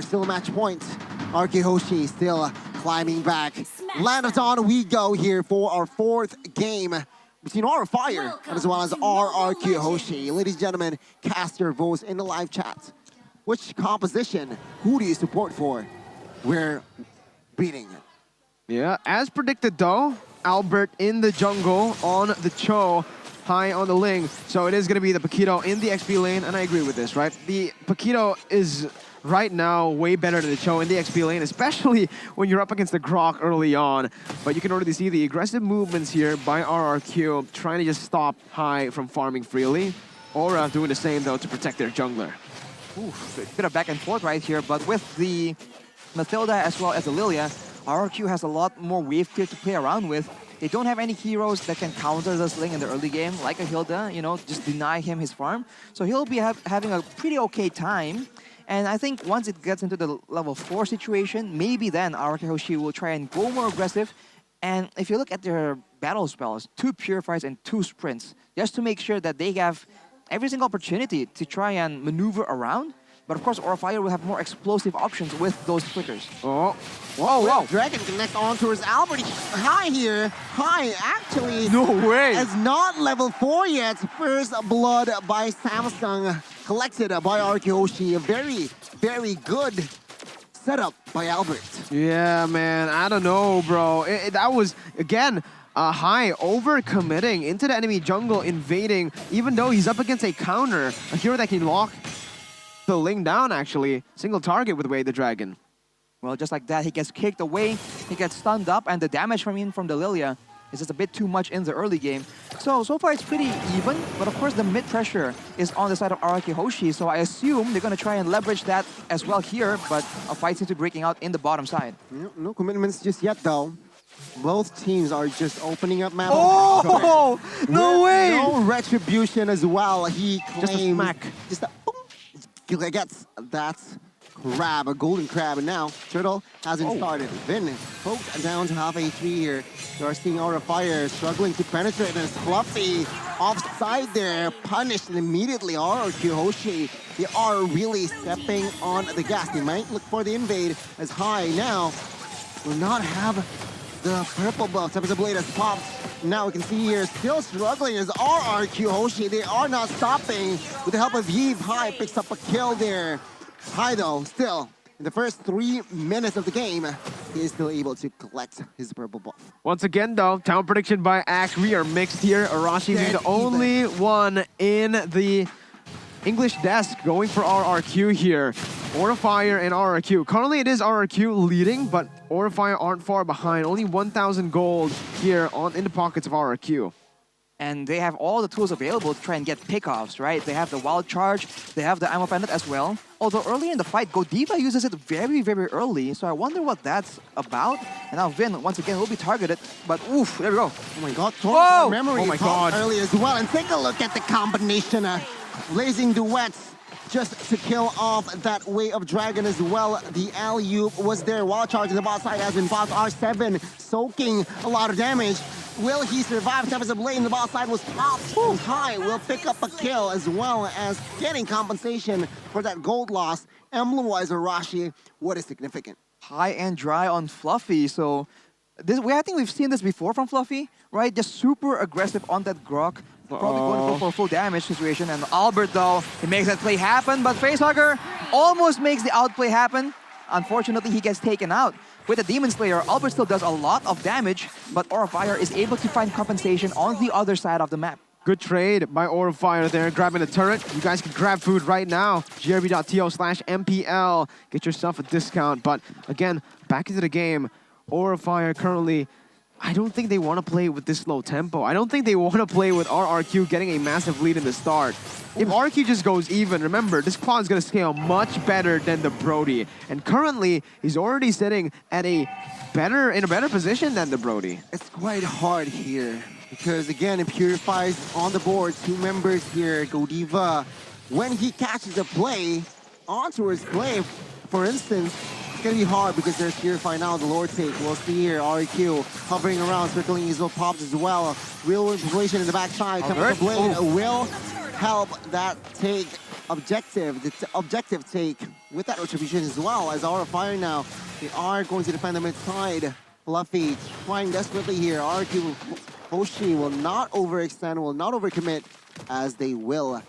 Still match point. RK Hoshi still climbing back. Land of Dawn, we go here for our fourth game between Aura Fire as well as RRQ Hoshi. Ladies and gentlemen, cast your votes in the live chat. Which composition, who do you support for? We're beating. Yeah, as predicted though, Albert in the jungle on the Cho, high on the Ling. So it is going to be the Paquito in the XP lane, and I agree with this, right? The Paquito is right now way better than the Cho in the XP lane, especially when you're up against the Grok early on. But you can already see the aggressive movements here by RRQ, trying to just stop High from farming freely. Aura doing the same though to protect their jungler. Oof, a bit of back and forth right here, but with the Mathilda as well as the Lilia, RRQ has a lot more wave clear to play around with. They don't have any heroes that can counter this Ling in the early game, like a Hilda, you know, just deny him his farm. So he'll be having a pretty okay time. And I think once it gets into the level 4 situation, maybe then RRQ Hoshi will try and go more aggressive. And if you look at their battle spells, 2 Purifies and 2 Sprints, just to make sure that they have every single opportunity to try and maneuver around. But of course, Aura Fire will have more explosive options with those flickers. Oh, whoa. Dragon connects onto his Albert. High here. High actually No way! is not level 4 yet. First blood by Samsung, collected by RK Hoshi. A very, very good setup by Albert. Yeah, man, I don't know, bro. That was, again, High over-committing into the enemy jungle, invading, even though he's up against a counter, a hero that can lock the Ling down, actually. Single target with Wade the Dragon. Well, just like that, he gets kicked away, he gets stunned up, and the damage from the Lilia is just a bit too much in the early game. So far it's pretty even, but of course the mid pressure is on the side of RRQ Hoshi, so I assume they're going to try and leverage that as well here, but a fight seems to be breaking out in the bottom side. No commitments just yet, though. Both teams are just opening up map. Oh, no way! No retribution as well. He claims Just a smack. Just a boom. Gets that crab, a golden crab, and now Turtle hasn't started. Vin poked down to half HP here. You are seeing Aura Fire struggling to penetrate, and it's Fluffy offside there, punished immediately. RRQ Hoshi, they are really stepping on the gas. They might look for the invade as High now will not have the purple buff. Tempest Blade has popped. Now we can see here, still struggling is RRQ Hoshi. They are not stopping. With the help of Yves, High picks up a kill there. High though, still, in the first 3 minutes of the game, he is still able to collect his purple buff. Once again, though, town prediction by Axe. We are mixed here. Arashi being the only one in the English desk going for RRQ here. Aura Fire and RRQ. Currently, it is RRQ leading, but Aura Fire aren't far behind. Only 1,000 gold here in the pockets of RRQ. And they have all the tools available to try and get pickoffs, right? They have the Wild Charge, they have the Ammo Pendant as well. Although early in the fight, Godiva uses it very, very early, so I wonder what that's about. And now Vin, once again, will be targeted, but oof, there we go. Oh my god, Whoa! memory Oh my god. early as well. And take a look at the combination. Blazing Duets just to kill off that Wave of Dragon as well. The alley-oop was there. Wild Charge in the bot side has been popped. R7 soaking a lot of damage. Will he survive? Tempest Blade in the bot side was popped. High will pick up a kill as well as getting compensation for that gold loss. Emblem-wise, Arashi, what is significant? High and dry on Fluffy, so I think we've seen this before from Fluffy, right? Just super aggressive on that Grok. Probably going to go for a full damage situation. And Albert, though, he makes that play happen, but Facehugger almost makes the outplay happen. Unfortunately, he gets taken out. With the Demon Slayer, Albert still does a lot of damage, but Aura Fire is able to find compensation on the other side of the map. Good trade by Aura Fire there, grabbing the turret. You guys can grab food right now. grb.to/MPL. Get yourself a discount. But again, back into the game. Aura Fire currently, I don't think they want to play with this low tempo. I don't think they want to play with RRQ getting a massive lead in the start. If RQ just goes even, remember, this quad is going to scale much better than the Brody. And currently, he's already sitting at in a better position than the Brody. It's quite hard here because, again, it purifies on the board. 2 members here, Godiva. When he catches a play onto his play, for instance, it's going to be hard because there's Purify now, the Lord take. We'll see here, RQ hovering around, circling his little pops as well. Real manipulation in the backside. Tempest Blade will help that take objective take with that Retribution as well as Aura Fire now. They are going to defend the mid side. Fluffy trying desperately here. RQ Hoshi will not overextend, will not overcommit as they will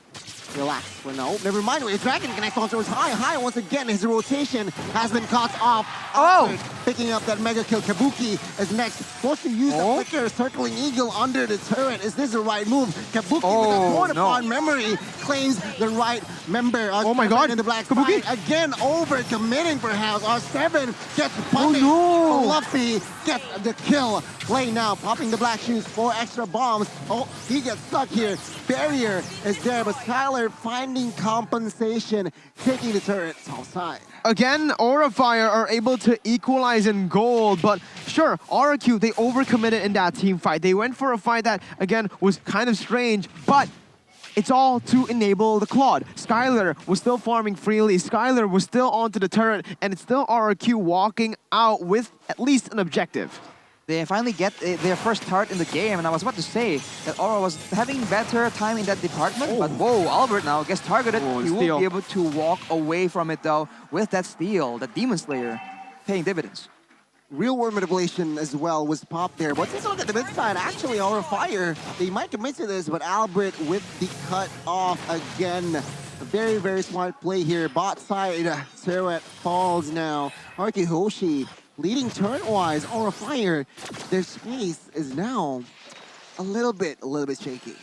relax for now. Oh, never mind. Wait, Dragon connects on towards High. High once again. His rotation has been caught off. Oh! Picking up that mega kill. Kabuki is next. Forced to use the flicker. Circling Eagle under the turret. Is this the right move? Kabuki with a fortified memory claims the right member. Oh my god. In the black Kabuki side. Again over committing perhaps. R7 gets punished. Oh no! Fluffy gets the kill. Play now. Popping the black shoes. 4 extra bombs. Oh, he gets stuck here. Barrier is there, but Skylar finding compensation, taking the turret outside. Again, Aura Fire are able to equalize in gold, but sure, RQ, they overcommitted in that team fight. They went for a fight that, again, was kind of strange, but it's all to enable the Claude. Skylar was still farming freely. Skylar was still onto the turret, and it's still RQ walking out with at least an objective. They finally get their first start in the game, and I was about to say that Aura was having better time in that department, but whoa, Albert now gets targeted. He won't be able to walk away from it though with that steal, the Demon Slayer, paying dividends. Real world manipulation as well was popped there, but let's look at the mid side. Actually, Aura Fire, they might commit to this, but Albert with the cut off again. A very, very smart play here. Bot side, turret falls now. RQ Hoshi leading turret-wise. Aura Fire, their space is now a little bit shaky.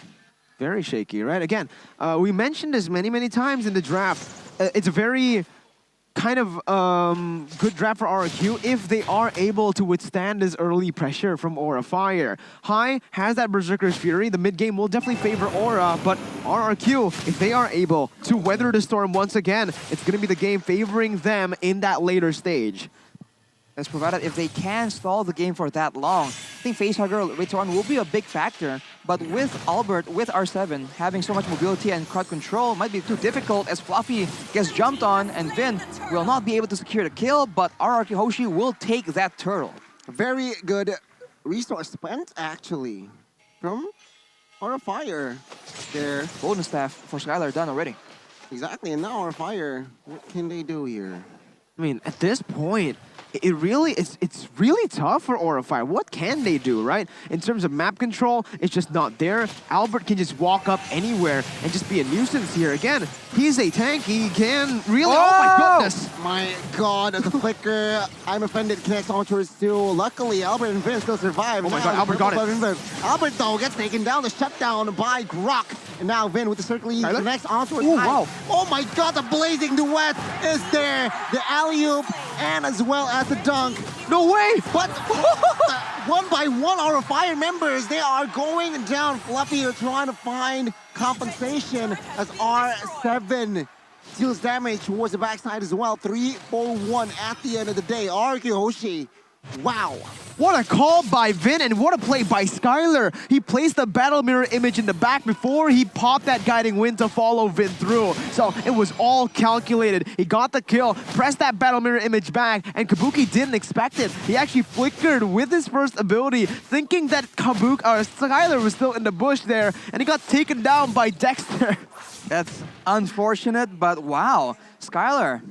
Very shaky, right? Again, we mentioned this many times in the draft. It's a very kind of good draft for RRQ if they are able to withstand this early pressure from Aura Fire. High has that Berserker's Fury. The mid game will definitely favor Aura, but RRQ, if they are able to weather the storm once again, it's going to be the game favoring them in that later stage. As provided if they can stall the game for that long. I think Facehugger later on will be a big factor, but with Albert, with R7, having so much mobility and crowd control might be too difficult as Fluffy gets jumped on and Vin will not be able to secure the kill, but RRQ Hoshi will take that turtle. Very good resource spent, actually, from Aura Fire there. Golden Staff for Skylar done already. Exactly, and now Aura Fire, what can they do here? I mean, at this point, it's really tough for Aura Fire. What can they do, right? In terms of map control, it's just not there. Albert can just walk up anywhere and just be a nuisance here. Again, he's a tank. He can really... Oh my goodness! My god, the flicker. I'm offended. Connects on towards two. Luckily, Albert and Vin still survive. Oh my god, Albert got it. Albert, though, gets taken down. The shutdown by Grok. And now Vin with the circle E connects on towards wow. Oh my god, the blazing duet is there. The alley-oop and as well as the dunk. No way! But one by one, our Fire members, they are going down. Fluffy are trying to find compensation as R7 deals damage towards the backside as well. 3-4-1 at the end of the day. RQ Hoshi, wow. What a call by Vin and what a play by Skylar. He placed the battle mirror image in the back before he popped that guiding wind to follow Vin through. So it was all calculated. He got the kill, pressed that battle mirror image back, and Kabuki didn't expect it. He actually flickered with his first ability, thinking that Skylar was still in the bush there, and he got taken down by Dexter. That's unfortunate, but wow. Skylar,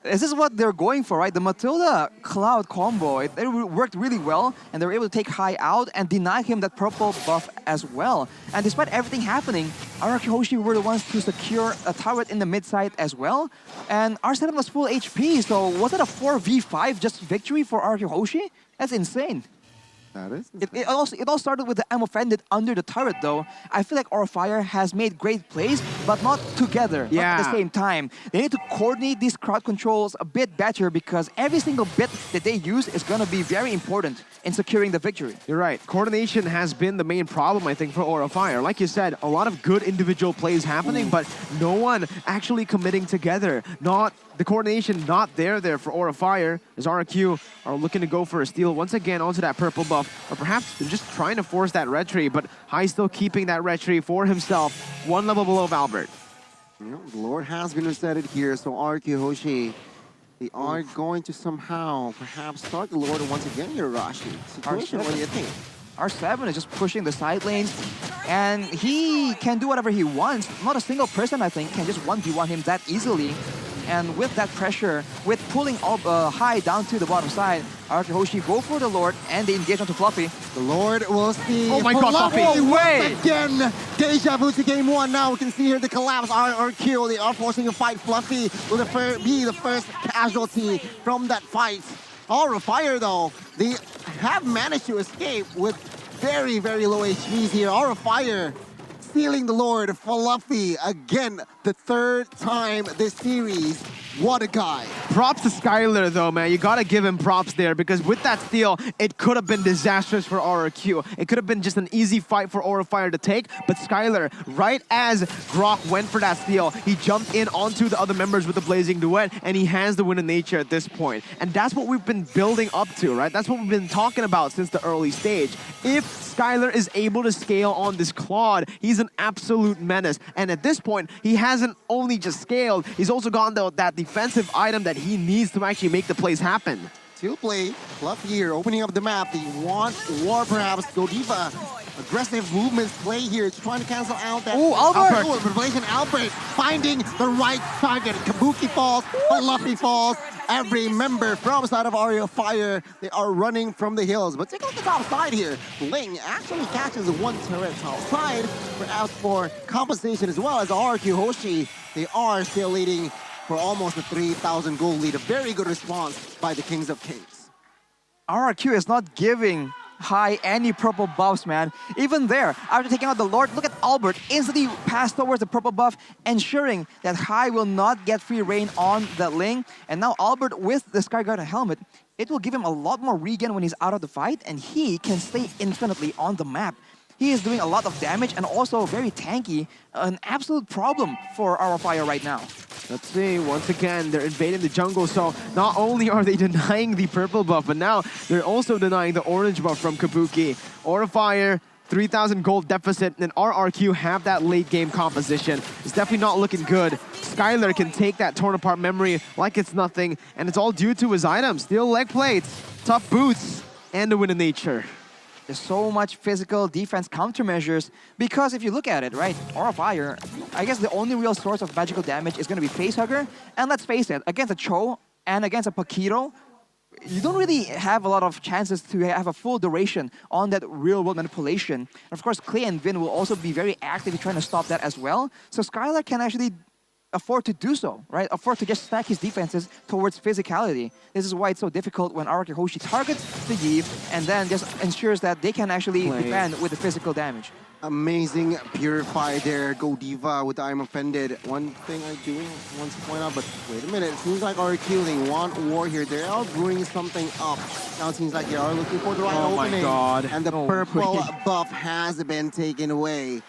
this is what they're going for, right? The Matilda Cloud combo, it worked really well, and they were able to take High out and deny him that purple buff as well. And despite everything happening, RRQ Hoshi were the ones to secure a turret in the mid side as well. And R7 was full HP, so was it a 4v5 just victory for RRQ Hoshi? That's insane. That is. It all started with the I'm offended under the turret though. I feel like Aura Fire has made great plays, but not together, not at the same time. They need to coordinate these crowd controls a bit better because every single bit that they use is going to be very important in securing the victory. You're right. Coordination has been the main problem, I think, for Aura Fire. Like you said, a lot of good individual plays happening, but no one actually committing together. The coordination not there for Aura Fire, as RRQ are looking to go for a steal once again onto that purple buff, or perhaps they're just trying to force that red tree, but High still keeping that red tree for himself, one level below Albert. You know, the Lord has been resetted here, so RQ Hoshi, they are going to somehow perhaps start the Lord once again here, Rashi. Situation, what do you think? R7 is just pushing the side lanes, and he can do whatever he wants. Not a single person, I think, can just 1v1 him that easily. And with that pressure, with pulling High down to the bottom side, RRQ Hoshi go for the Lord, and they engage onto Fluffy. The Lord will see. Oh my God, Fluffy! No way! Again, deja vu to game one. Now we can see here the collapse. RRQ, they are forcing a fight. Fluffy will be the first casualty from that fight. Aura Fire, though, they have managed to escape with very, very low HPs here. Aura Fire stealing the Lord. Fluffy, again, the third time this series. What a guy. Props to Skylar though, man. You gotta give him props there because with that steal, it could have been disastrous for RRQ. It could have been just an easy fight for Aura Fire to take, but Skylar, right as Grok went for that steal, he jumped in onto the other members with the Blazing Duet, and he has the win in nature at this point. And that's what we've been building up to, right? That's what we've been talking about since the early stage. If Skylar is able to scale on this Claude, he's an absolute menace. And at this point, he hasn't only just scaled, he's also gotten that defensive item that he needs to actually make the plays happen. To play, Fluffy here, opening up the map. They want war perhaps. Godiva, aggressive movements play here, trying to cancel out that. Ooh, Albert! Revelation Albert finding the right target. Kabuki falls, Fluffy falls. Every member from side of Aura Fire, they are running from the hills. But take a look at the top side here. Ling actually catches one turret top side, perhaps for compensation as well as RRQ Hoshi. They are still leading for almost a 3,000 gold lead. A very good response by the Kings of Kings. RRQ is not giving High any purple buffs, man. Even there, after taking out the Lord, look at Albert instantly pass towards the purple buff, ensuring that High will not get free reign on that Ling. And now Albert with the Skyguard helmet, it will give him a lot more regen when he's out of the fight, and he can stay infinitely on the map. He is doing a lot of damage and also very tanky, an absolute problem for Aura Fire right now. Let's see, once again, they're invading the jungle, so not only are they denying the purple buff, but now they're also denying the orange buff from Kabuki. Aura Fire, 3,000 gold deficit, and RRQ have that late game composition. It's definitely not looking good. Skylar can take that torn apart memory like it's nothing, and it's all due to his items. Steel leg plates, tough boots, and the win in nature. There's so much physical defense countermeasures because if you look at it, right, Aura Fire, I guess the only real source of magical damage is going to be Facehugger. And let's face it, against a Cho and against a Paquito, you don't really have a lot of chances to have a full duration on that real-world manipulation. And of course, Clay and Vin will also be very active trying to stop that as well. So Skylar can actually afford to do so, right? Afford to just stack his defenses towards physicality. This is why it's so difficult when RRQ Hoshi targets the Yves and then just ensures that they can actually defend with the physical damage. Amazing Purify there, Godiva with the I'm Offended. One thing I do want to point out, but wait a minute, it seems like RRQ, they want war here. They are brewing something up. Now it seems like they are looking for the right opening. My God. And the purple buff has been taken away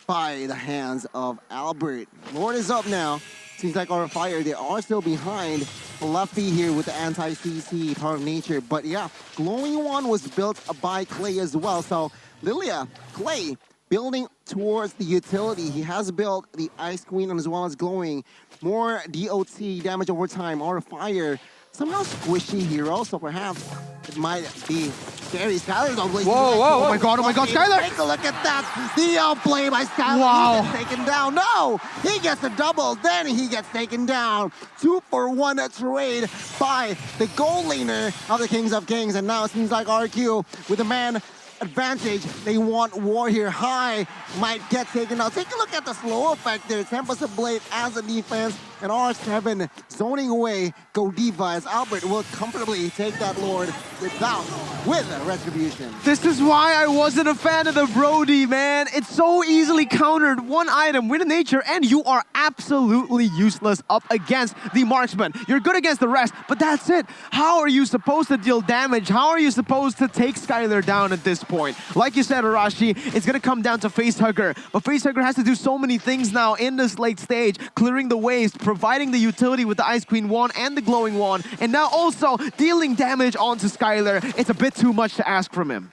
by the hands of Albert. Lord is up now. Seems like Aura Fire, they are still behind. Fluffy here with the anti-CC part of nature. But yeah, Glowing One was built by Clay as well. So Lilia, Clay, building towards the utility. He has built the Ice Queen as well as Glowing. More DOT, damage over time. Aura Fire, somehow squishy hero, so perhaps it might be scary. Skylar's on Blazing. Oh my God, Skylar! Take a look at that. The outplay by Skylar. Wow. He gets taken down. No, he gets a double, then he gets taken down. 2-for-1 trade by the goal laner of the Kings of Kings. And now it seems like RQ with a man advantage. They want war here. High might get taken out. Take a look at the slow effect there. Tempest Blade as a defense, and R7 zoning away Godiva as Albert will comfortably take that Lord with Retribution. This is why I wasn't a fan of the Brody, man. It's so easily countered. One item, win in nature, and you are absolutely useless up against the marksman. You're good against the rest, but that's it. How are you supposed to deal damage? How are you supposed to take Skylar down at this point? Like you said, Arashi, it's going to come down to Facehugger. But Facehugger has to do so many things now in this late stage, clearing the waves, providing the utility with the Ice Queen wand and the Glowing wand, and now also dealing damage onto Skylar. It's a bit too much to ask from him.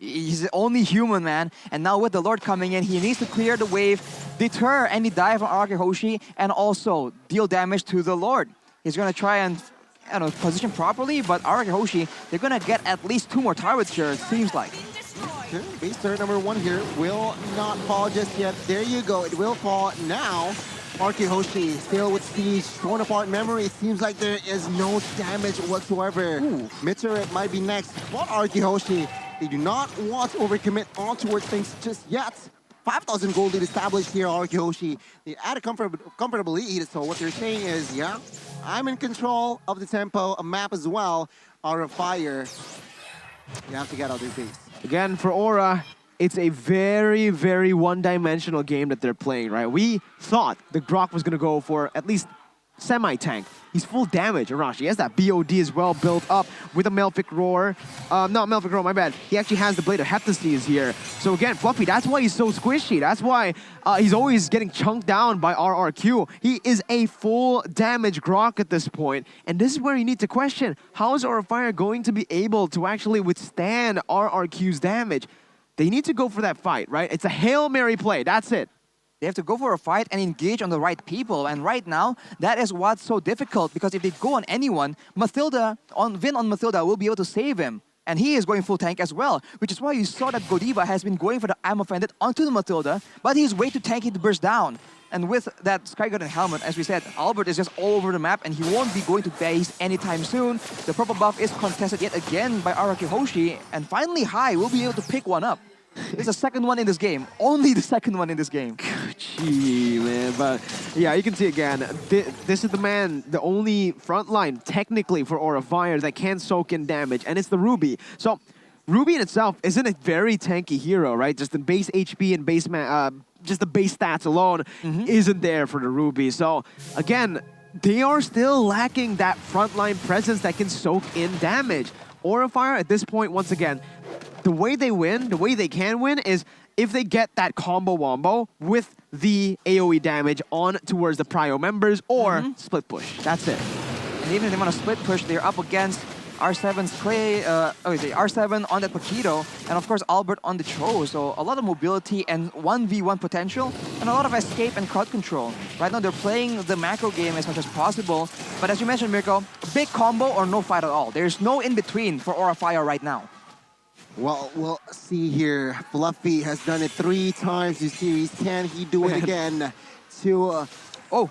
He's only human, man. And now with the Lord coming in, he needs to clear the wave, deter any dive from RRQ Hoshi, and also deal damage to the Lord. He's going to try and position properly, but RRQ Hoshi, they're going to get at least 2 more targets here, it seems like. Okay, base turret number 1 here will not fall just yet. There you go. It will fall now. Arkihoshi still with Siege. Torn apart memory. It seems like there is no damage whatsoever. Mid turret might be next. But Arkihoshi, they do not want to overcommit on towards things just yet. 5,000 gold lead established here, Arkihoshi. They add a comfortable lead. So what they're saying is, yeah, I'm in control of the tempo, a map as well. Aura of Fire. You have to get out of their base. Again, for Aura, it's a very, very one-dimensional game that they're playing, right? We thought the Grok was going to go for at least semi-tank. He's full damage, Arashi. He has that BOD as well built up with a Malefic Roar. Not Malefic Roar, my bad. He actually has the Blade of Hephaestus here. So again, Fluffy, that's why he's so squishy. That's why he's always getting chunked down by RRQ. He is a full damage Grok at this point. And this is where you need to question, how is Aura Fire going to be able to actually withstand RRQ's damage? They need to go for that fight, right? It's a Hail Mary play, that's it. They have to go for a fight and engage on the right people. And right now, that is what's so difficult, because if they go on anyone, Vin on Mathilda will be able to save him. And he is going full tank as well, which is why you saw that Godiva has been going for the I'm Offended onto the Mathilda, but he's way too tanky to burst down. And with that Sky Garden helmet, as we said, Albert is just all over the map and he won't be going to base anytime soon. The purple buff is contested yet again by Arakihoshi, and finally Hai will be able to pick one up. It's the second one in this game. Only the second one in this game. Gee, man. But yeah, you can see again, this is the man, the only frontline technically for Aura Fire that can soak in damage, and it's the Ruby. So Ruby in itself isn't a very tanky hero, right? Just the base HP and just the base stats alone isn't there for the Ruby. So again, they are still lacking that frontline presence that can soak in damage. Aura Fire at this point, once again, the way they win, the way they can win is if they get that combo wombo with the AoE damage on towards the Prio members or split push. That's it. And even if they want to split push, they're up against R7's Clay, R7 on that Paquito, and of course Albert on the Cho. So a lot of mobility and 1v1 potential, and a lot of escape and crowd control. Right now they're playing the macro game as much as possible, but as you mentioned, Mirko, big combo or no fight at all. There's no in-between for Aura Fire right now. Well, we'll see here. Fluffy has done it 3 times this series. Can he do it again to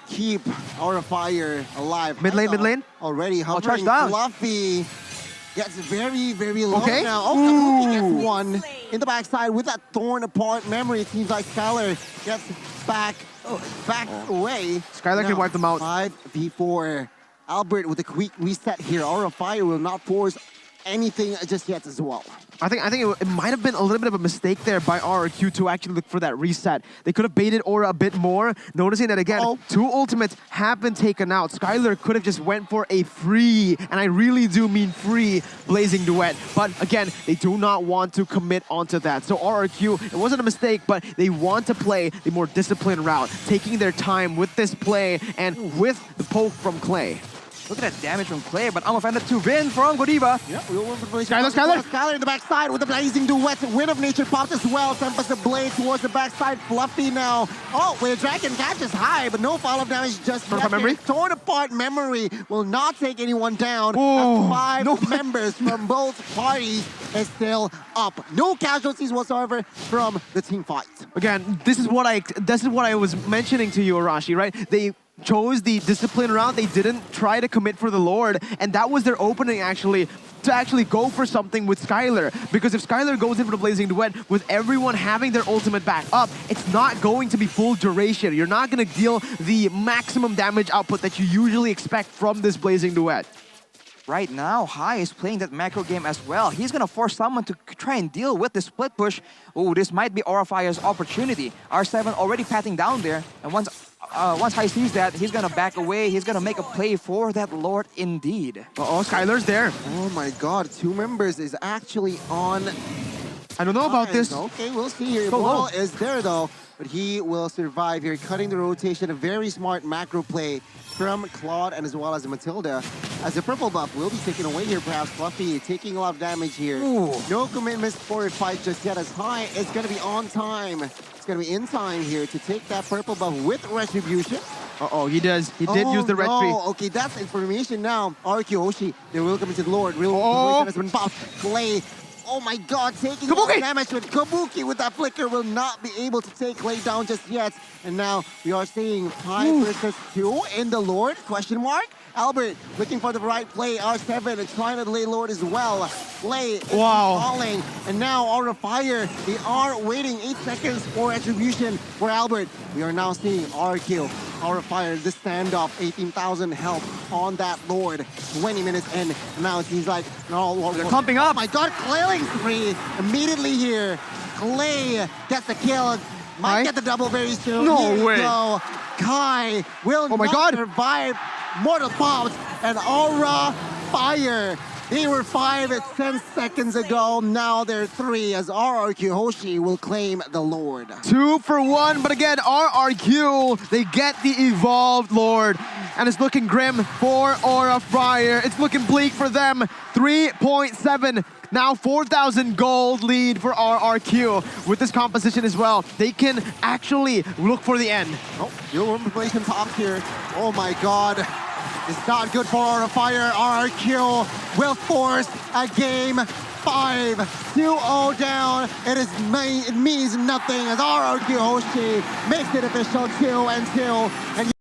keep Aura Fire alive? Mid lane. Already hovering. Down. Fluffy gets very, very low now. Oh, Fluffy gets one in the backside with that torn apart memory. It seems like Skylar gets back away. Skylar can wipe them out. 5v4. Albert with a quick reset here. Aura Fire will not force anything just yet as well. I think it might have been a little bit of a mistake there by RRQ to actually look for that reset. They could have baited Aura a bit more, noticing that again, 2 ultimates have been taken out. Skylar could have just went for a free, and I really do mean free, Blazing Duet. But again, they do not want to commit onto that. So RRQ, it wasn't a mistake, but they want to play the more disciplined route, taking their time with this play and with the poke from Clay. Look at that damage from Clay, but I'm offended to Vin from Godiva. Yeah, Skylar. Skylar in the backside with the Blazing Duet. Wind of Nature pops as well. Tempest the blade towards the backside. Fluffy now. Oh, where Dragon catches High, but no follow-up damage just yet. Memory? Torn apart memory will not take anyone down. Oh, 5 members from both parties is still up. No casualties whatsoever from the team fight. Again, this is what I was mentioning to you, Arashi, right? They chose the discipline route. They didn't try to commit for the Lord, and that was their opening actually, to actually go for something with Skylar. Because if Skylar goes in for the Blazing Duet with everyone having their ultimate back up, it's not going to be full duration. You're not going to deal the maximum damage output that you usually expect from this Blazing Duet. Right now, Hai is playing that macro game as well. He's going to force someone to try and deal with the split push. Oh, this might be Aura Fire's opportunity. R7 already patting down there, and once Hai sees that, he's going to back away. He's going to make a play for that Lord indeed. Uh-oh, Skylar's there. Oh my god, 2 members is actually on. I don't know about this. Okay, we'll see here. So Ball low. is there though, but he will survive here, cutting the rotation. A very smart macro play from Claude and as well as Matilda. As the purple buff will be taken away here, perhaps Fluffy taking a lot of damage here. Ooh. No commitments for a fight just yet, as High is going to be on time. It's going to be in time here to take that purple buff with Retribution. Uh-oh, he does. He did use the red tree. Okay, that's information now. Arkihoshi, they will come into the Lord. Real Retribution has been popped. Clay Oh my god, taking Kabuki! all the damage with Kabuki with that flicker will not be able to take Clay down just yet. And now we are seeing 5 versus 2 in the Lord, question mark? Albert looking for the right play, R7 is trying to delay Lord as well. Clay is Wow. falling, and now Aura Fire, they are waiting 8 seconds for Attribution for Albert. We are now seeing RQ, Aura Fire, this standoff, 18,000 health on that Lord, 20 minutes in. And now it seems like, no, They're clumping up. Oh my god, Clayling's free immediately here. Clay gets the kill. Might Kai? get the double very soon. No Here we way. go. Kai will Oh my not God. survive Mortal Bout and Aura Fire. They were 5 at 10 seconds ago. Now they're 3 as RRQ Hoshi will claim the Lord. 2 for 1, but again, RRQ, they get the Evolved Lord. And it's looking grim for Aura Fire. It's looking bleak for them. 3.7, now 4,000 gold lead for RRQ. With this composition as well, they can actually look for the end. Oh, your revelation pops here. Oh my god. It's not good for Aura Fire. RRQ will force a game 5. 2-0 down. It means nothing as RRQ Hoshi makes it official 2-2. And